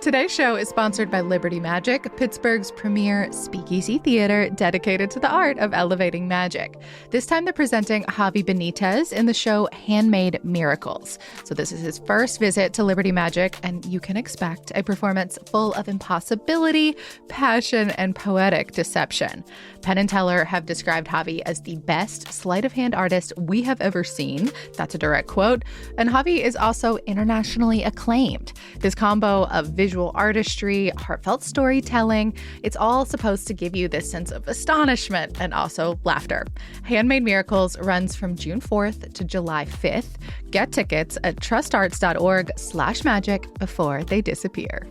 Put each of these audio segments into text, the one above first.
Today's show is sponsored by Liberty Magic, Pittsburgh's premier speakeasy theater dedicated to the art of elevating magic. This time they're presenting Javi Benitez in the show Handmade Miracles. So this is his first visit to Liberty Magic, and you can expect a performance full of impossibility, passion, and poetic deception. Penn and Teller have described Javi as the best sleight of hand artist we have ever seen. That's a direct quote. And Javi is also internationally acclaimed. This combo of visual artistry, heartfelt storytelling, it's all supposed to give you this sense of astonishment and also laughter. Handmade Miracles runs from June 4th to July 5th. Get tickets at trustarts.org/magic before they disappear.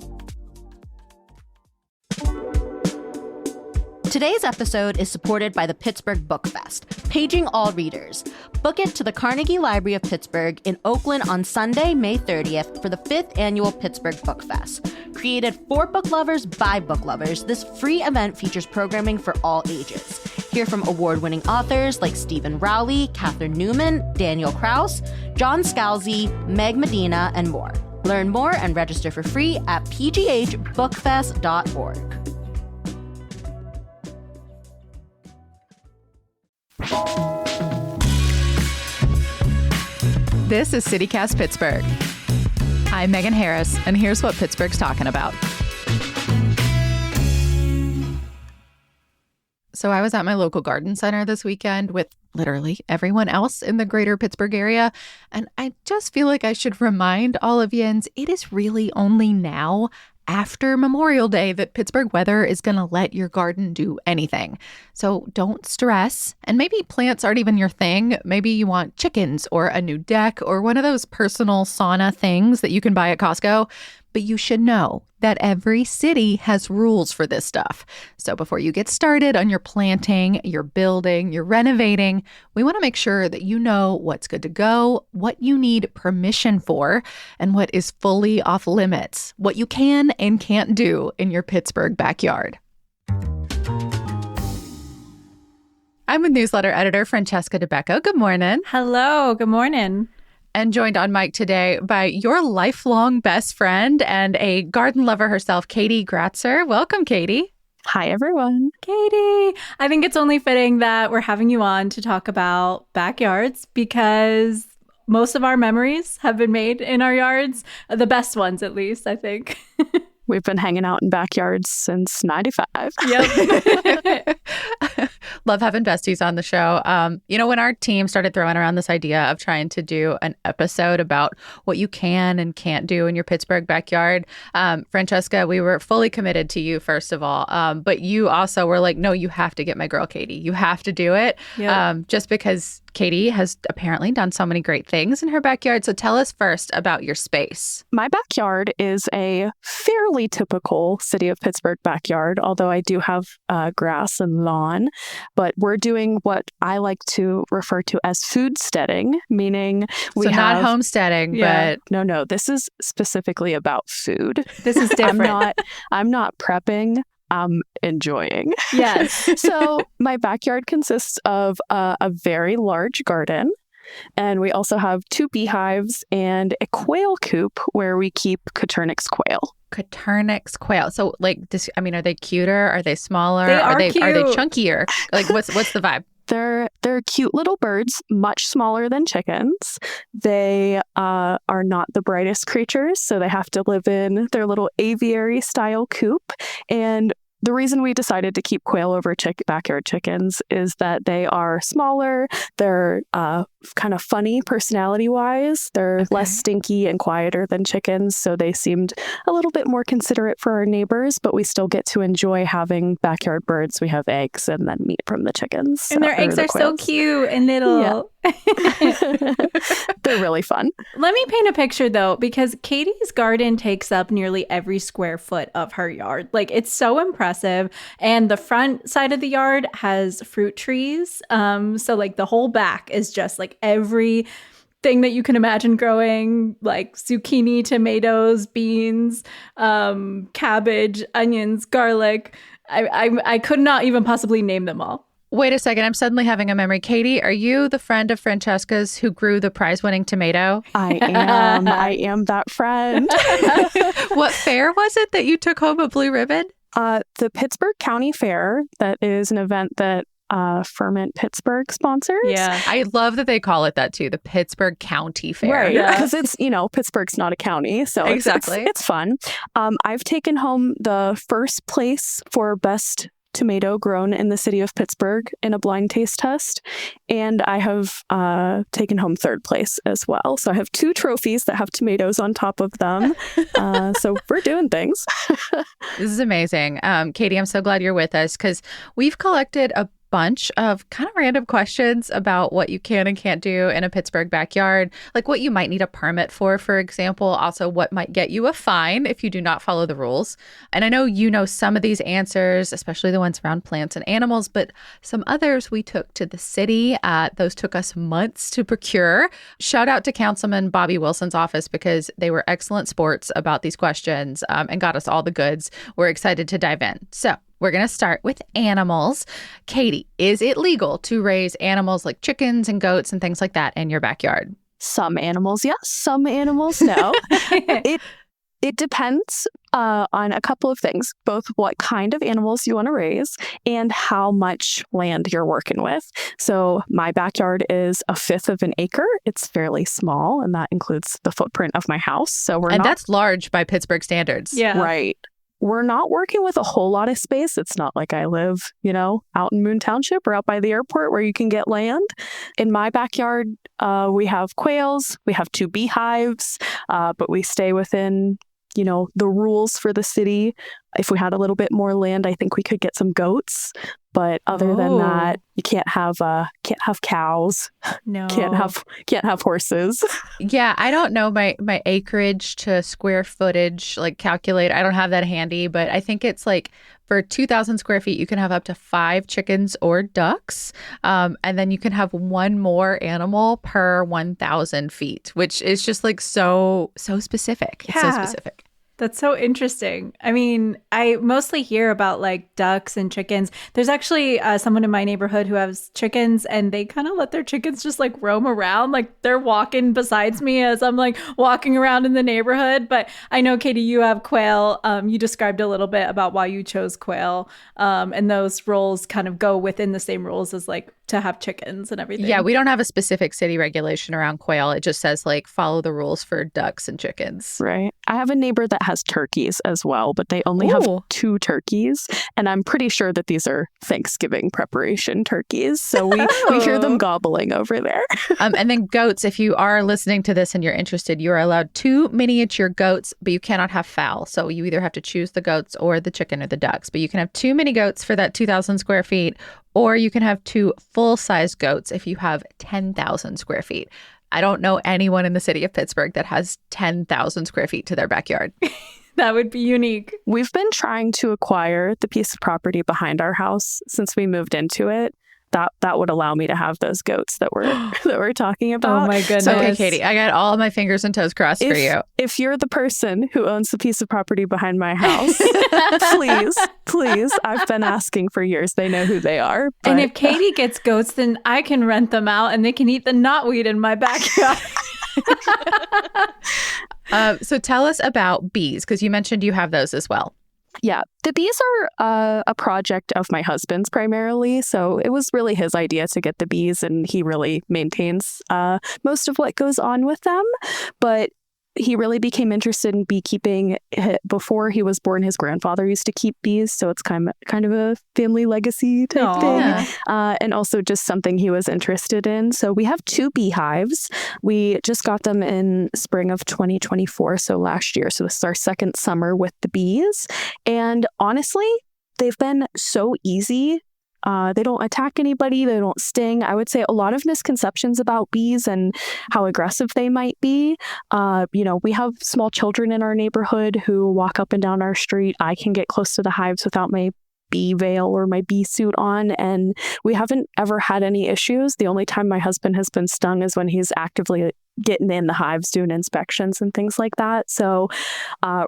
Today's episode is supported by the Pittsburgh Book Fest, paging all readers. Book it to the Carnegie Library of Pittsburgh in Oakland on Sunday, May 30th for the 5th annual Pittsburgh Book Fest. Created for book lovers by book lovers, this free event features programming for all ages. Hear from award-winning authors like Stephen Rowley, Catherine Newman, Daniel Kraus, John Scalzi, Meg Medina, and more. Learn more and register for free at pghbookfest.org. This is CityCast Pittsburgh. I'm Megan Harris, and here's what Pittsburgh's talking about. So I was at my local garden center this weekend with literally everyone else in the greater Pittsburgh area, and I just feel like I should remind all of yins, it is really only now, after Memorial Day, that Pittsburgh weather is going to let your garden do anything. So don't stress. And maybe plants aren't even your thing. Maybe you want chickens or a new deck or one of those personal sauna things that you can buy at Costco. But you should know that every city has rules for this stuff. So before you get started on your planting, your building, your renovating, we want to make sure that you know what's good to go, what you need permission for, and what is fully off limits, what you can and can't do in your Pittsburgh backyard. I'm with newsletter editor Francesca Dabecco. Good morning. Hello. Good morning. And joined on mic today by your lifelong best friend and a garden lover herself, Kaydi Gratzer. Welcome, Kaydi. Hi, everyone. Kaydi. I think it's only fitting that we're having you on to talk about backyards because most of our memories have been made in our yards. The best ones, at least, I think. We've been hanging out in backyards since 95. Yep. Love having besties on the show. When our team started throwing around this idea of trying to do an episode about what you can and can't do in your Pittsburgh backyard, Francesca, we were fully committed to you, first of all. But you also were like, no, you have to get my girl, Kaydi. You have to do it. Yep. Just because Kaydi has apparently done so many great things in her backyard. So tell us first about your space. My backyard is a fairly typical city of Pittsburgh backyard, although I do have grass and lawn. But we're doing what I like to refer to as foodsteading, meaning we so have... not homesteading, but... No, this is specifically about food. This is different. I'm not prepping. I'm enjoying. Yes. So my backyard consists of a very large garden. And we also have 2 beehives and a quail coop where we keep Coturnix quail. Coturnix quail. So, are they cuter? Are they smaller? Are they chunkier? Like, what's the vibe? They're cute little birds, much smaller than chickens. They are not the brightest creatures, so they have to live in their little aviary-style coop. And the reason we decided to keep quail over backyard chickens is that they are smaller. They're kind of funny personality-wise. They're less stinky and quieter than chickens, so they seemed a little bit more considerate for our neighbors, but we still get to enjoy having backyard birds. We have eggs and then meat from the chickens. And their eggs are so cute and little. Yeah. They're really fun. Let me paint a picture, though, because Kaydi's garden takes up nearly every square foot of her yard. Like, it's so impressive. And the front side of the yard has fruit trees. So, like, the whole back is just, like, every thing that you can imagine growing, like zucchini, tomatoes, beans, cabbage, onions, garlic. I could not even possibly name them all. Wait a second. I'm suddenly having a memory. Kaydi, are you the friend of Francesca's who grew the prize-winning tomato? I am. I am that friend. What fair was it that you took home a blue ribbon? The Pittsburgh County Fair. That is an event that Ferment Pittsburgh sponsors. Yeah. I love that they call it that too, the Pittsburgh County Fair. Right, Yeah. because it's, Pittsburgh's not a county, so Exactly. it's fun. I've taken home the first place for best tomato grown in the city of Pittsburgh in a blind taste test, and I have taken home third place as well. So I have 2 trophies that have tomatoes on top of them. So we're doing things. This is amazing. Kaydi, I'm so glad you're with us because we've collected a bunch of kind of random questions about what you can and can't do in a Pittsburgh backyard, like what you might need a permit for example, also what might get you a fine if you do not follow the rules. And I know you know some of these answers, especially the ones around plants and animals, but some others we took to the city. Those took us months to procure. Shout out to Councilman Bobby Wilson's office because they were excellent sports about these questions and got us all the goods. We're excited to dive in. So we're going to start with animals. Kaydi, is it legal to raise animals like chickens and goats and things like that in your backyard? Some animals, yes. Some animals, no. It depends on a couple of things, both what kind of animals you want to raise and how much land you're working with. So my backyard is 1/5 of an acre. It's fairly small, and that includes the footprint of my house. So that's large by Pittsburgh standards. Yeah. Right. We're not working with a whole lot of space. It's not like I live, out in Moon Township or out by the airport where you can get land. In my backyard, we have quails, we have 2 beehives, but we stay within, the rules for the city. If we had a little bit more land, I think we could get some goats. But other than that, you can't have cows. No. Can't have horses. Yeah, I don't know my acreage to square footage calculate. I don't have that handy, but I think it's for 2,000 square feet, you can have up to 5 chickens or ducks. And then you can have 1 more animal per 1,000 feet, which is just so specific. It's so specific. That's so interesting. I mean, I mostly hear about ducks and chickens. There's actually someone in my neighborhood who has chickens, and they kind of let their chickens just roam around. They're walking besides me as I'm walking around in the neighborhood. But I know, Kaydi, you have quail. You described a little bit about why you chose quail. And those rules kind of go within the same rules as to have chickens and everything. Yeah, we don't have a specific city regulation around quail. It just says follow the rules for ducks and chickens. Right. I have a neighbor that has turkeys as well, but they only have 2 turkeys. And I'm pretty sure that these are Thanksgiving preparation turkeys. So we hear them gobbling over there. And then goats, if you are listening to this and you're interested, you are allowed 2 miniature goats, but you cannot have fowl. So you either have to choose the goats or the chicken or the ducks. But you can have 2 mini goats for that 2,000 square feet, or you can have 2 full-size goats if you have 10,000 square feet. I don't know anyone in the city of Pittsburgh that has 10,000 square feet to their backyard. That would be unique. We've been trying to acquire the piece of property behind our house since we moved into it. That would allow me to have those goats that we're talking about. Oh my goodness. So, okay, Kaydi, I got all my fingers and toes crossed for you. If you're the person who owns the piece of property behind my house, please, I've been asking for years. They know who they are. But, and if Kaydi gets goats, then I can rent them out and they can eat the knotweed in my backyard. So tell us about bees, because you mentioned you have those as well. Yeah, the bees are a project of my husband's primarily. So it was really his idea to get the bees, and he really maintains most of what goes on with them. But he really became interested in beekeeping before he was born. His grandfather used to keep bees, so it's kind of a family legacy type thing. And also just something he was interested in. So we have 2 beehives. We just got them in spring of 2024, so last year. So this is our second summer with the bees. And honestly, they've been so easy. They don't attack anybody. They don't sting. I would say a lot of misconceptions about bees and how aggressive they might be. We have small children in our neighborhood who walk up and down our street. I can get close to the hives without my bee veil or my bee suit on, and we haven't ever had any issues. The only time my husband has been stung is when he's actively getting in the hives, doing inspections and things like that. So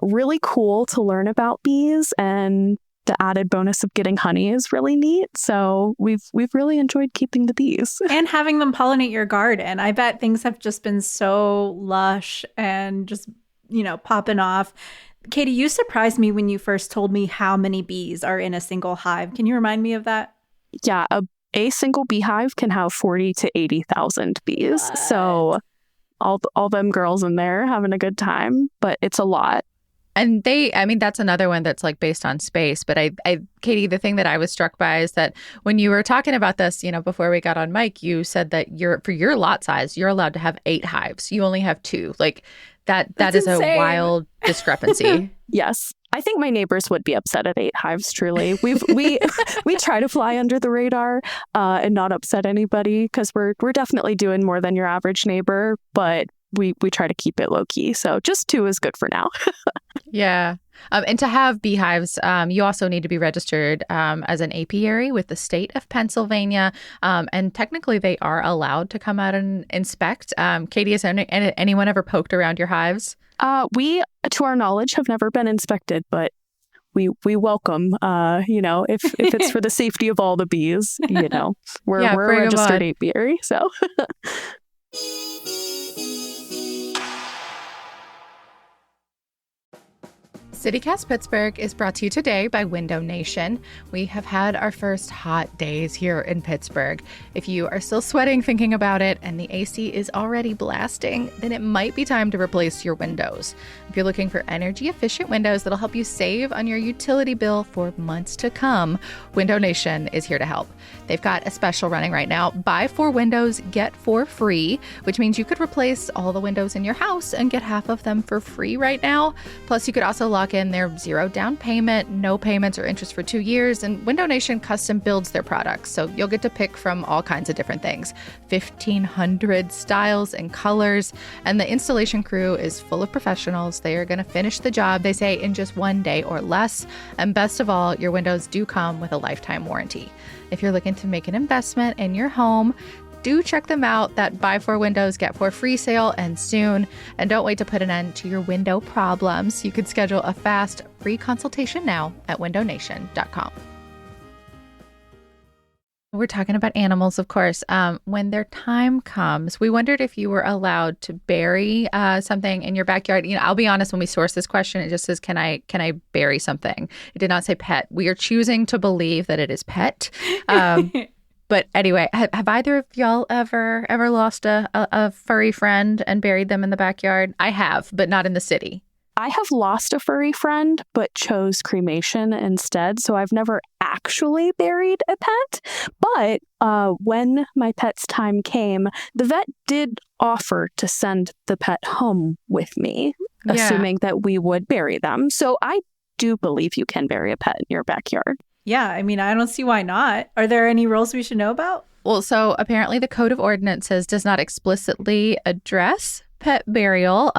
really cool to learn about bees, and the added bonus of getting honey is really neat. So we've really enjoyed keeping the bees. And having them pollinate your garden. I bet things have just been so lush and just, popping off. Kaydi, you surprised me when you first told me how many bees are in a single hive. Can you remind me of that? Yeah, a single beehive can have 40 to 80,000 bees. What? So all them girls in there having a good time, but it's a lot. And that's another one that's like based on space. But Kaydi, the thing that I was struck by is that when you were talking about this, before we got on mic, you said that for your lot size, you're allowed to have 8 hives. You only have 2. Like that is insane. A wild discrepancy. Yes. I think my neighbors would be upset at 8 hives, truly. We try to fly under the radar and not upset anybody because we're definitely doing more than your average neighbor, but we try to keep it low key. So just 2 is good for now. Yeah. And to have beehives, you also need to be registered as an apiary with the state of Pennsylvania. And technically, they are allowed to come out and inspect. Kaydi, has anyone ever poked around your hives? We, to our knowledge, have never been inspected, but we welcome, if it's for the safety of all the bees, we're a registered apiary. So. CityCast Pittsburgh is brought to you today by Window Nation. We have had our first hot days here in Pittsburgh. If you are still sweating thinking about it and the AC is already blasting, then it might be time to replace your windows. If you're looking for energy-efficient windows that'll help you save on your utility bill for months to come, Window Nation is here to help. They've got a special running right now. Buy 4 windows, get 4 free, which means you could replace all the windows in your house and get half of them for free right now. Plus, you could also lock in their 0 down payment, no payments or interest for 2 years, and Window Nation custom builds their products. So you'll get to pick from all kinds of different things, 1,500 styles and colors, and the installation crew is full of professionals. They are going to finish the job, they say, in just 1 day or less. And best of all, your windows do come with a lifetime warranty. If you're looking to make an investment in your home, do check them out. That buy 4 windows, get 4 free sale ends soon. And don't wait to put an end to your window problems. You could schedule a fast free consultation now at windownation.com. We're talking about animals, of course. When their time comes, we wondered if you were allowed to bury something in your backyard. I'll be honest, when we sourced this question, it just says, can I bury something? It did not say pet. We are choosing to believe that it is pet. But anyway, have either of y'all ever lost a furry friend and buried them in the backyard? I have, but not in the city. I have lost a furry friend, but chose cremation instead. So I've never actually buried a pet. But when my pet's time came, the vet did offer to send the pet home with me, assuming that we would bury them. So I do believe you can bury a pet in your backyard. Yeah, I don't see why not. Are there any rules we should know about? Well, so apparently the Code of Ordinances does not explicitly address pet burial,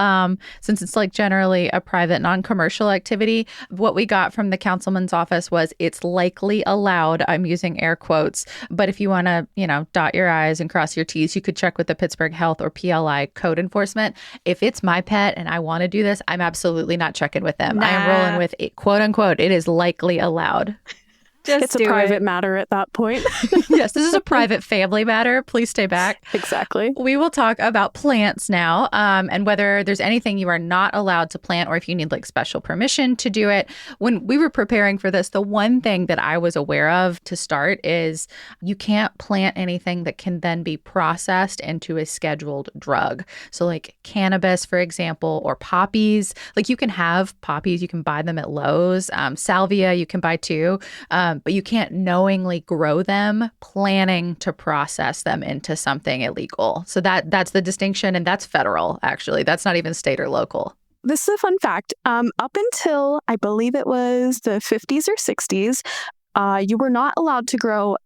since it's like generally a private, non-commercial activity. What we got from the councilman's office was it's likely allowed. I'm using air quotes, but if you want to, dot your I's and cross your T's, you could check with the Pittsburgh Health or PLI code enforcement. If it's my pet and I want to do this, I'm absolutely not checking with them. Nah. I am rolling with it, quote unquote, it is likely allowed. It's a private matter at that point. Yes, this is a private family matter. Please stay back. Exactly. We will talk about plants now, and whether there's anything you are not allowed to plant or if you need like special permission to do it. When we were preparing for this, the one thing that I was aware of to start is you can't plant anything that can then be processed into a scheduled drug. So like cannabis, for example, or poppies. Like you can have poppies, you can buy them at Lowe's. Salvia, you can buy too. But you can't knowingly grow them, planning to process them into something illegal. So that's the distinction, and that's federal, actually. That's not even state or local. This is a fun fact. Up until, I believe it was the 50s or 60s, you were not allowed to grow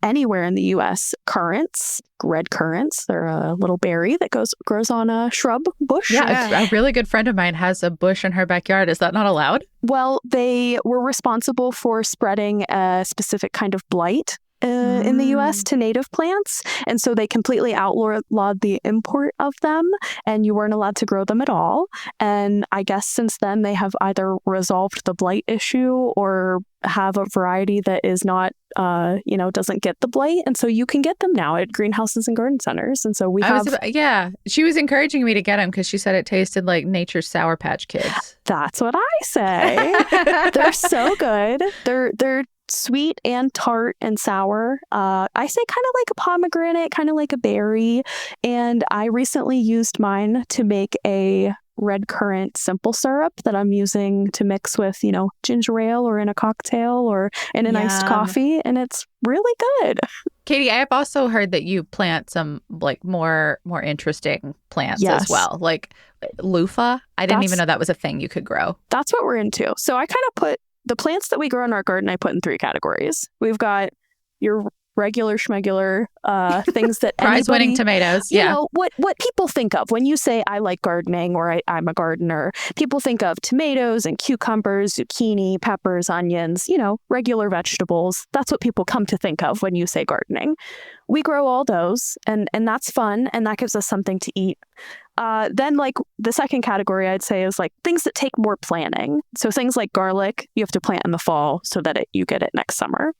anywhere in the U.S. currants, red currants. They're a little berry that grows on a shrub bush. Yeah, a really good friend of mine has a bush in her backyard. Is that not allowed? Well, they were responsible for spreading a specific kind of blight in the US to native plants. And so they completely outlawed the import of them, and you weren't allowed to grow them at all. And I guess since then they have either resolved the blight issue or have a variety that is not, doesn't get the blight. And so you can get them now at greenhouses and garden centers. And so she was encouraging me to get them because she said it tasted like nature's Sour Patch Kids. That's what I say. They're so good. They're sweet and tart and sour. I say kind of like a pomegranate, kind of like a berry. And I recently used mine to make a red currant simple syrup that I'm using to mix with, ginger ale or in a cocktail or in an iced coffee. And it's really good. Kaydi, I have also heard that you plant some like more interesting plants as well, like loofah. I didn't even know that was a thing you could grow. That's what we're into. So I kind of put the plants that we grow in our garden, I put in 3 categories. We've got your regular schmegular things that prize-winning tomatoes. What people think of when you say I like gardening or I'm a gardener. People think of tomatoes and cucumbers, zucchini, peppers, onions, regular vegetables. That's what people come to think of when you say gardening. We grow all those, and that's fun, and that gives us something to eat. Then like the second category I'd say is like things that take more planning. So things like garlic, you have to plant in the fall so that you get it next summer.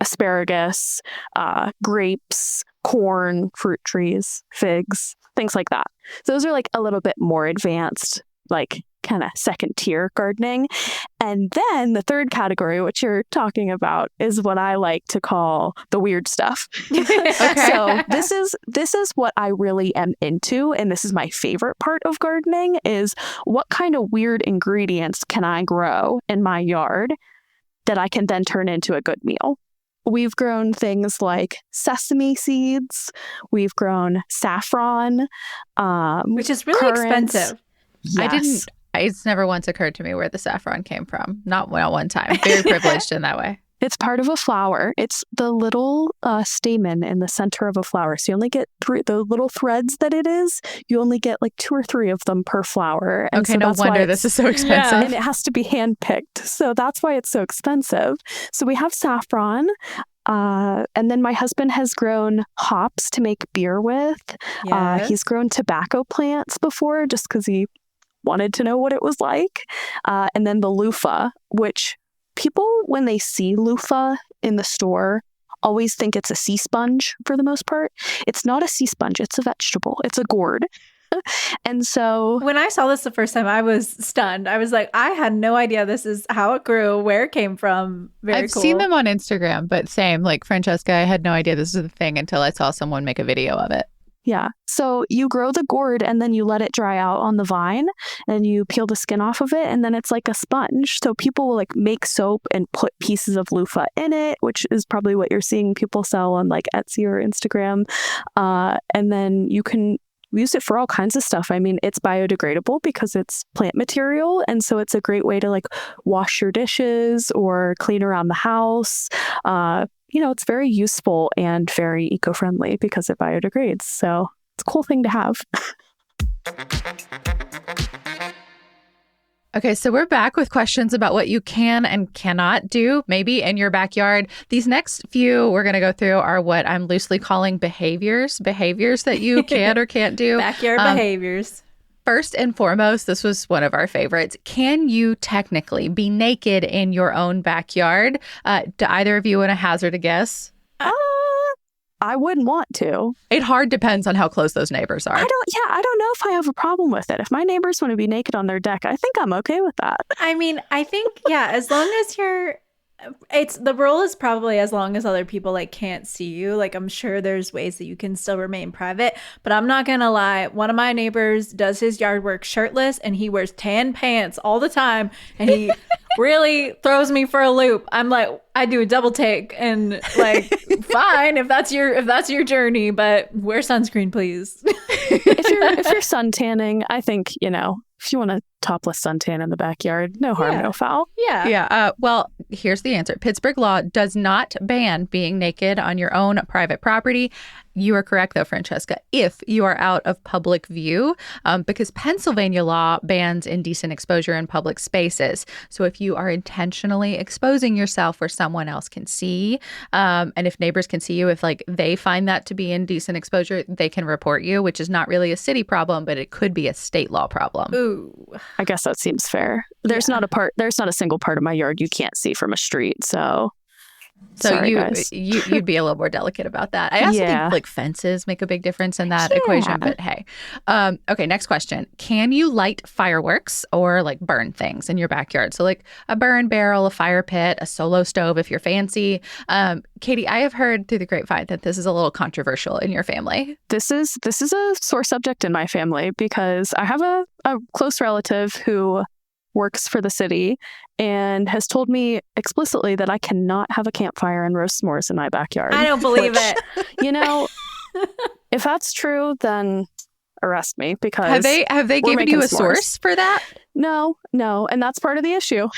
Asparagus, grapes, corn, fruit trees, figs, things like that. Those are like a little bit more advanced, like kind of second tier gardening. And then the third category, which you're talking about, is what I like to call the weird stuff. So this is what I really am into, and this is my favorite part of gardening, is what kind of weird ingredients can I grow in my yard that I can then turn into a good meal. We've grown things like sesame seeds. We've grown saffron, which is really expensive. Yes. It's never once occurred to me where the saffron came from. Not one time. Very privileged in that way. It's part of a flower. It's the little stamen in the center of a flower. So you only get 3, the little threads that it is, you only get like 2 or 3 of them per flower. And okay, so no wonder this is so expensive. Yeah, and it has to be handpicked. So that's why it's so expensive. So we have saffron. And then my husband has grown hops to make beer with. Yes. He's grown tobacco plants before just because he wanted to know what it was like. And then the loofah, which people, when they see loofah in the store, always think it's a sea sponge for the most part. It's not a sea sponge. It's a vegetable. It's a gourd. And so when I saw this the first time, I was stunned. I was like, I had no idea this is how it grew, where it came from. I've seen them on Instagram, but same, like Francesca, I had no idea this was a thing until I saw someone make a video of it. Yeah. So you grow the gourd and then you let it dry out on the vine and you peel the skin off of it, and then it's like a sponge. So people will like make soap and put pieces of loofah in it, which is probably what you're seeing people sell on like Etsy or Instagram. And then you can use it for all kinds of stuff. I mean, it's biodegradable because it's plant material. And so it's a great way to like wash your dishes or clean around the house. It's very useful and very eco-friendly because it biodegrades. So it's a cool thing to have. Okay, so we're back with questions about what you can and cannot do, maybe in your backyard. These next few we're going to go through are what I'm loosely calling behaviors that you can or can't do. Backyard behaviors. First and foremost, this was one of our favorites. Can you technically be naked in your own backyard? Do either of you want to hazard a guess? I wouldn't want to. It hard depends on how close those neighbors are. I don't know if I have a problem with it. If my neighbors want to be naked on their deck, I think I'm okay with that. I mean, I think, as long as the rule is probably as long as other people like can't see you. Like, I'm sure there's ways that you can still remain private, but I'm not gonna lie. One of my neighbors does his yard work shirtless and he wears tan pants all the time, and he really throws me for a loop. I'm like, I do a double take and like, fine, if that's your journey, but wear sunscreen, please. If you're sun tanning, I think, if you want to topless suntan in the backyard. No harm, no foul. Yeah. Yeah. Well, here's the answer. Pittsburgh law does not ban being naked on your own private property. You are correct, though, Francesca, if you are out of public view, because Pennsylvania law bans indecent exposure in public spaces. So if you are intentionally exposing yourself where someone else can see, and if neighbors can see you, if like they find that to be indecent exposure, they can report you, which is not really a city problem, but it could be a state law problem. Ooh. I guess that seems fair. There's not a single part of my yard you can't see from a street. So sorry, guys. You'd be a little more delicate about that. I also think like fences make a big difference in that equation, but hey. Okay, next question. Can you light fireworks or like burn things in your backyard? So like a burn barrel, a fire pit, a solo stove if you're fancy. Kaydi, I have heard through the grapevine that this is a little controversial in your family. This is a sore subject in my family because I have a close relative who works for the city and has told me explicitly that I cannot have a campfire and roast s'mores in my backyard. I don't believe it. You know, if that's true, then arrest me because have they given you a source for that? No, and that's part of the issue.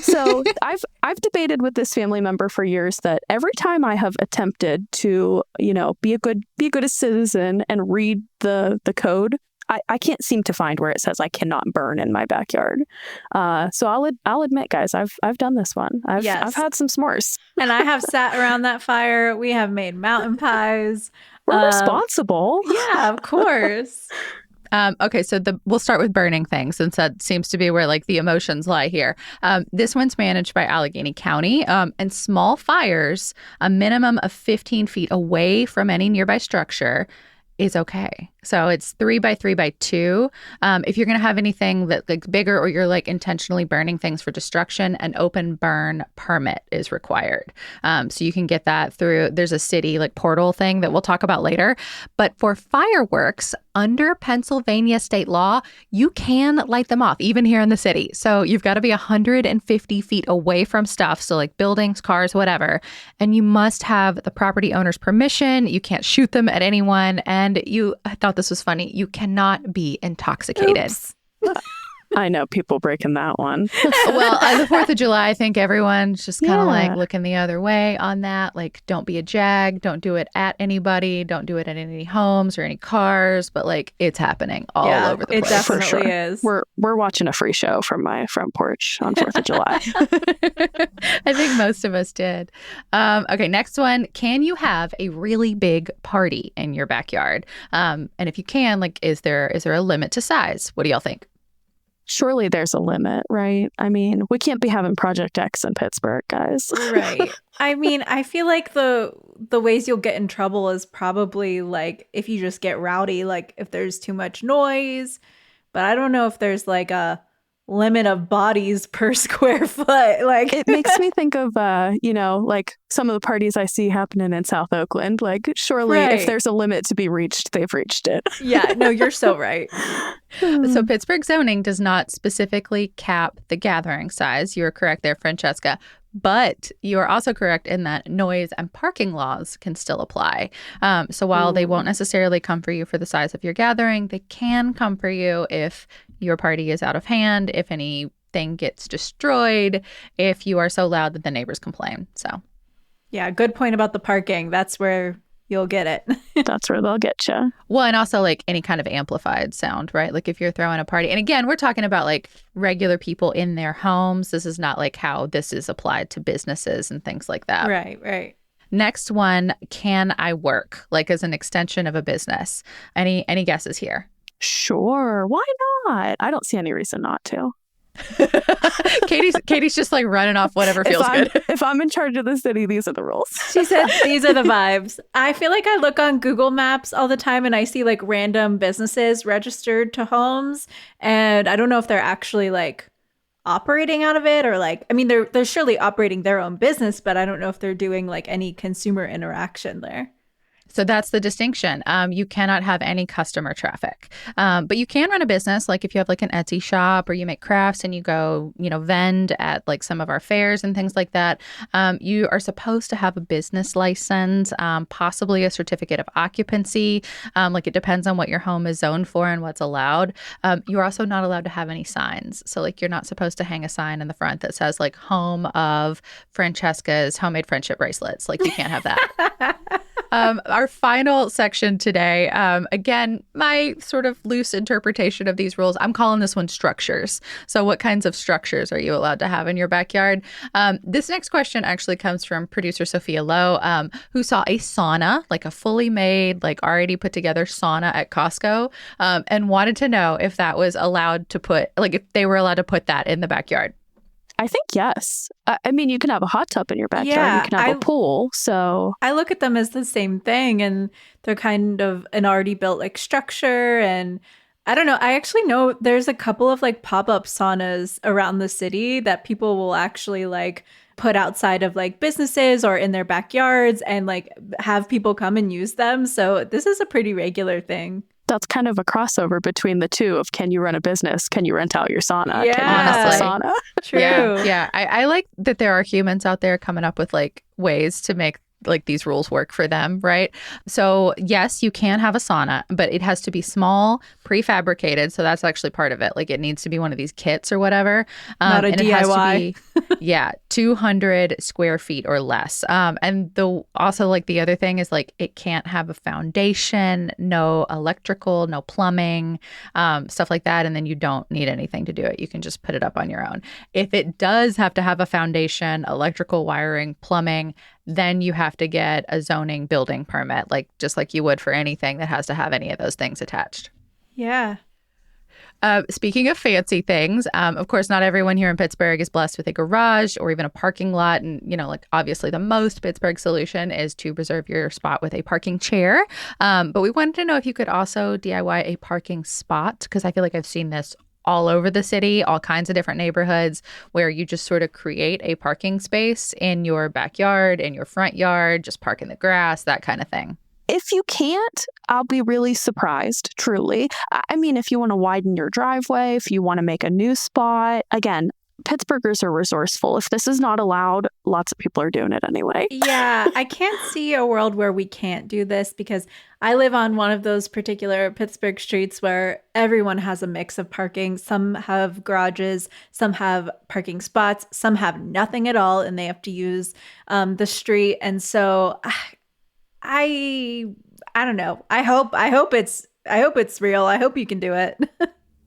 So I've debated with this family member for years that every time I have attempted to, be a good citizen and read the code, I can't seem to find where it says I cannot burn in my backyard. So I'll admit, guys, I've done this one. I've had some s'mores, and I have sat around that fire. We have made mountain pies. We're responsible. Yeah, of course. Okay, so we'll start with burning things since that seems to be where like the emotions lie here. This one's managed by Allegheny County, and small fires, a minimum of 15 feet away from any nearby structure, is okay. So it's 3 by 3 by 2. If you're going to have anything that like bigger or you're like intentionally burning things for destruction, an open burn permit is required. So you can get that through, there's a city like portal thing that we'll talk about later. But for fireworks, under Pennsylvania state law, you can light them off, even here in the city. So you've got to be 150 feet away from stuff. So like buildings, cars, whatever. And you must have the property owner's permission. You can't shoot them at anyone. And I thought this was funny. You cannot be intoxicated. I know people breaking that one. Well, on the 4th of July, I think everyone's just kind of like looking the other way on that. Like, don't be a jag. Don't do it at anybody. Don't do it at any homes or any cars. But like, it's happening all over the place. It definitely is. We're watching a free show from my front porch on 4th of July. I think most of us did. Okay, next one. Can you have a really big party in your backyard? And if you can, like, is there a limit to size? What do y'all think? Surely there's a limit, right? I mean, we can't be having Project X in Pittsburgh, guys. Right. I mean, I feel like the ways you'll get in trouble is probably like if you just get rowdy, like if there's too much noise. But I don't know if there's like a limit of bodies per square foot. Like it makes me think of like some of the parties I see happening in South Oakland. Like surely if there's a limit to be reached, they've reached it. Yeah, no, you're so right. So Pittsburgh zoning does not specifically cap the gathering size. You're correct there, Francesca. But you are also correct in that noise and parking laws can still apply. So while they won't necessarily come for you for the size of your gathering, they can come for you if your party is out of hand, if anything gets destroyed, if you are so loud that the neighbors complain. So, yeah, good point about the parking. That's where you'll get it. That's where they'll get you. Well, and also like any kind of amplified sound, right? Like if you're throwing a party. And again, we're talking about like regular people in their homes. This is not like how this is applied to businesses and things like that. Right. Next one, can I work? Like as an extension of a business. Any guesses here? Sure. Why not? I don't see any reason not to. Katie's just like running off whatever feels good. If I'm in charge of the city, these are the rules. She said these are the vibes. I feel like I look on Google Maps all the time and I see like random businesses registered to homes, and I don't know if they're actually like operating out of it or like, I mean, they're surely operating their own business, but I don't know if they're doing like any consumer interaction there. So that's the distinction. You cannot have any customer traffic, but you can run a business. Like if you have like an Etsy shop or you make crafts and you go, vend at like some of our fairs and things like that. You are supposed to have a business license, possibly a certificate of occupancy. Like it depends on what your home is zoned for and what's allowed. You're also not allowed to have any signs. So like you're not supposed to hang a sign in the front that says like home of Francesca's homemade friendship bracelets. Like you can't have that. Our final section today, again, my sort of loose interpretation of these rules, I'm calling this one structures. So what kinds of structures are you allowed to have in your backyard? This next question actually comes from producer Sophia Lowe, who saw a sauna, like a fully made, like already put together sauna at Costco, and wanted to know if that was allowed to put, like if they were allowed to put that in the backyard. I think yes. I mean, you can have a hot tub in your backyard. Yeah, you can have a pool. So I look at them as the same thing, and they're kind of an already built like structure. And I don't know. I actually know there's a couple of like pop-up saunas around the city that people will actually like put outside of like businesses or in their backyards and like have people come and use them. So this is a pretty regular thing. that's kind of a crossover between the two of can you run a business? Can you rent out your sauna? Yeah. Can you have a sauna? True. Yeah. I like that there are humans out there coming up with like ways to make like these rules work for them, right? So yes, you can have a sauna, but it has to be small, prefabricated. So that's actually part of it. Like it needs to be one of these kits or whatever. Not a and DIY. It has to be, 200 square feet or less. And also like the other thing is like it can't have a foundation, no electrical, no plumbing, stuff like that. And then you don't need anything to do it. You can just put it up on your own. If it does have to have a foundation, electrical wiring, plumbing, then you have to get a zoning building permit, like just like you would for anything that has to have any of those things attached. Yeah. Speaking of fancy things, of course, not everyone here in Pittsburgh is blessed with a garage or even a parking lot. And, like obviously the most Pittsburgh solution is to reserve your spot with a parking chair. But we wanted to know if you could also DIY a parking spot, because I feel like I've seen this all over the city, all kinds of different neighborhoods where you just sort of create a parking space in your backyard, in your front yard, just park in the grass, that kind of thing. If you can't, I'll be really surprised, truly. I mean, if you want to widen your driveway, if you want to make a new spot, again, Pittsburghers are resourceful. If this is not allowed, lots of people are doing it anyway. Yeah, I can't see a world where we can't do this because I live on one of those particular Pittsburgh streets where everyone has a mix of parking. Some have garages, some have parking spots, some have nothing at all, and they have to use the street. And so I don't know. I hope it's real. I hope you can do it.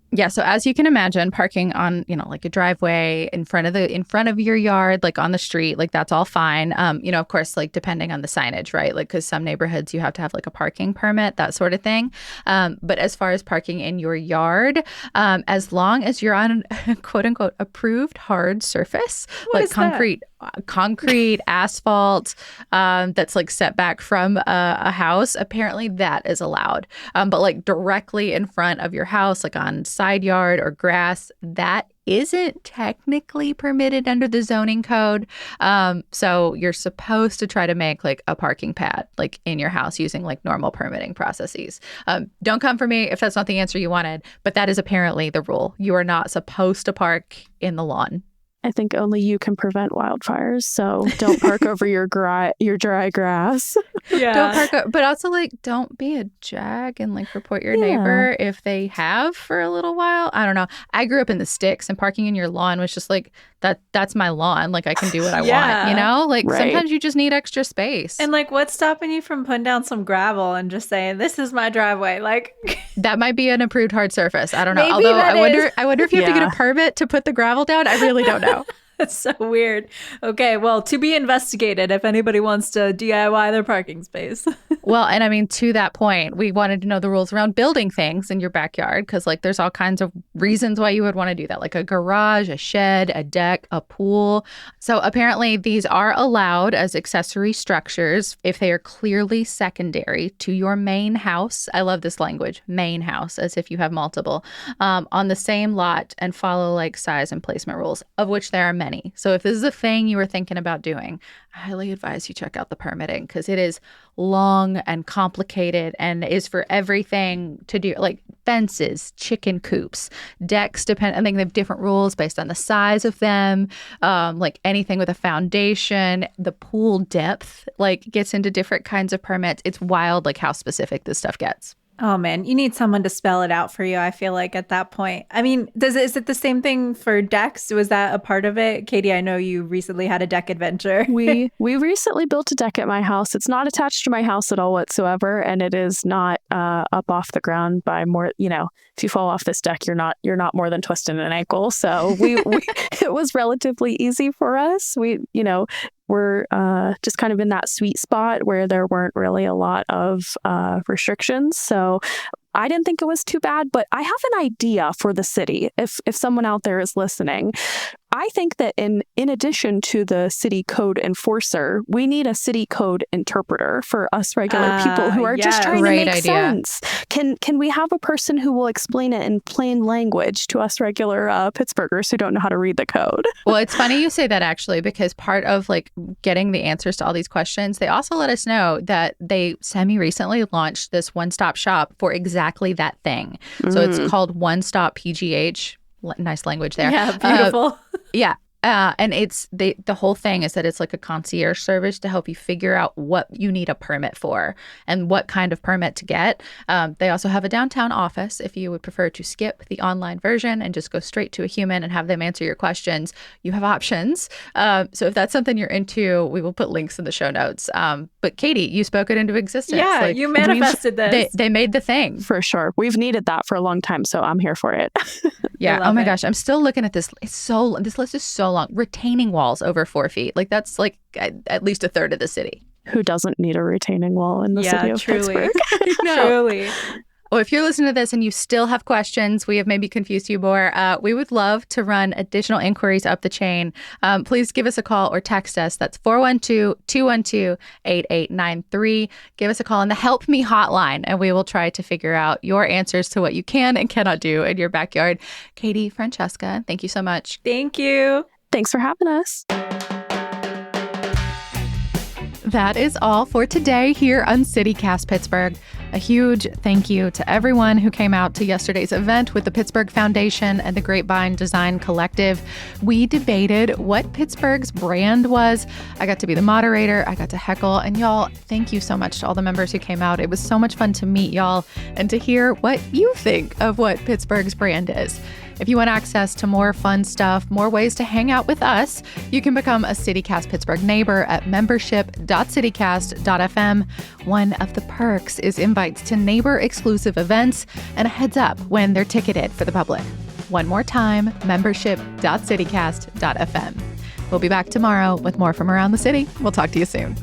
Yeah, so as you can imagine, parking on, like a driveway in front of your yard, like on the street, like that's all fine. Of course, like depending on the signage, right? Like because some neighborhoods you have to have like a parking permit, that sort of thing. But as far as parking in your yard, as long as you're on quote unquote approved hard surface, What like is that? concrete, asphalt, that's like set back from a house, apparently that is allowed. But like directly in front of your house, like on side yard or grass, that isn't technically permitted under the zoning code. So you're supposed to try to make like a parking pad like in your house using like normal permitting processes. Don't come for me if that's not the answer you wanted, but that is apparently the rule. You are not supposed to park in the lawn. I think only you can prevent wildfires, so don't park over your dry grass. Yeah. Don't park, but also like don't be a jag and like report your neighbor if they have for a little while. I don't know. I grew up in the sticks, and parking in your lawn was just like that's my lawn. Like I can do what I want, Like Right. sometimes you just need extra space. And like, what's stopping you from putting down some gravel and just saying, "This is my driveway"? Like, that might be an approved hard surface. I don't know. Maybe Although that I wonder if you have to get a permit to put the gravel down. I really don't know. that's so weird. Okay, well, to be investigated if anybody wants to DIY their parking space. Well, and I mean, to that point, we wanted to know the rules around building things in your backyard because, like, there's all kinds of reasons why you would want to do that, like a garage, a shed, a deck, a pool. So apparently these are allowed as accessory structures if they are clearly secondary to your main house. I love this language, main house, as if you have multiple, on the same lot and follow like size and placement rules, of which there are many. many. So if this is a thing you were thinking about doing, I highly advise you check out the permitting because it is long and complicated and is for everything to do, like fences, chicken coops, decks. I think they have different rules based on the size of them. Like anything with a foundation, the pool depth, like gets into different kinds of permits. It's wild, like how specific this stuff gets. Oh man, you need someone to spell it out for you, I feel like at that point. I mean, is it the same thing for decks? Was that a part of it? Kaydi, I know you recently had a deck adventure. We recently built a deck at my house. It's not attached to my house at all whatsoever, and it is not up off the ground by more, if you fall off this deck, you're not more than twisting an ankle. So we it was relatively easy for us. We're just kind of in that sweet spot where there weren't really a lot of restrictions. So I didn't think it was too bad, but I have an idea for the city. If someone out there is listening, I think that in addition to the city code enforcer, we need a city code interpreter for us regular people who are just trying to make sense. Can we have a person who will explain it in plain language to us regular Pittsburghers who don't know how to read the code? Well, it's funny you say that actually, because part of like getting the answers to all these questions, they also let us know that they semi-recently launched this one-stop shop for exactly that thing. So it's called One Stop PGH. Nice language there. Yeah, beautiful. Yeah. And it's the whole thing is that it's like a concierge service to help you figure out what you need a permit for and what kind of permit to get. They also have a downtown office if you would prefer to skip the online version and just go straight to a human and have them answer your questions. You have options. So if that's something you're into, we will put links in the show notes. But Kaydi, you spoke it into existence. Yeah, you manifested this. They made the thing. For sure. We've needed that for a long time, so I'm here for it. Yeah. Oh my gosh. I'm still looking at this. This list is so long. Retaining walls over 4 feet. Like that's like at least a third of the city. Who doesn't need a retaining wall in the city of truly. Pittsburgh? Truly. Well, if you're listening to this and you still have questions, we have maybe confused you more, we would love to run additional inquiries up the chain. Please give us a call or text us. That's 412-212-8893. Give us a call on the Help Me hotline, and we will try to figure out your answers to what you can and cannot do in your backyard. Kaydi, Francesca, thank you so much. Thank you. Thanks for having us. That is all for today here on CityCast Pittsburgh. A huge thank you to everyone who came out to yesterday's event with the Pittsburgh Foundation and the Grapevine Design Collective. We debated what Pittsburgh's brand was. I got to be the moderator. I got to heckle. And y'all, thank you so much to all the members who came out. It was so much fun to meet y'all and to hear what you think of what Pittsburgh's brand is. If you want access to more fun stuff, more ways to hang out with us, you can become a CityCast Pittsburgh neighbor at membership.citycast.fm. One of the perks is invites to neighbor-exclusive events and a heads up when they're ticketed for the public. One more time, membership.citycast.fm. We'll be back tomorrow with more from around the city. We'll talk to you soon.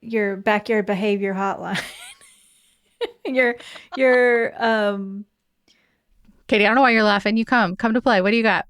Your backyard behavior hotline. your Kaydi, I don't know why you're laughing. You come to play. What do you got?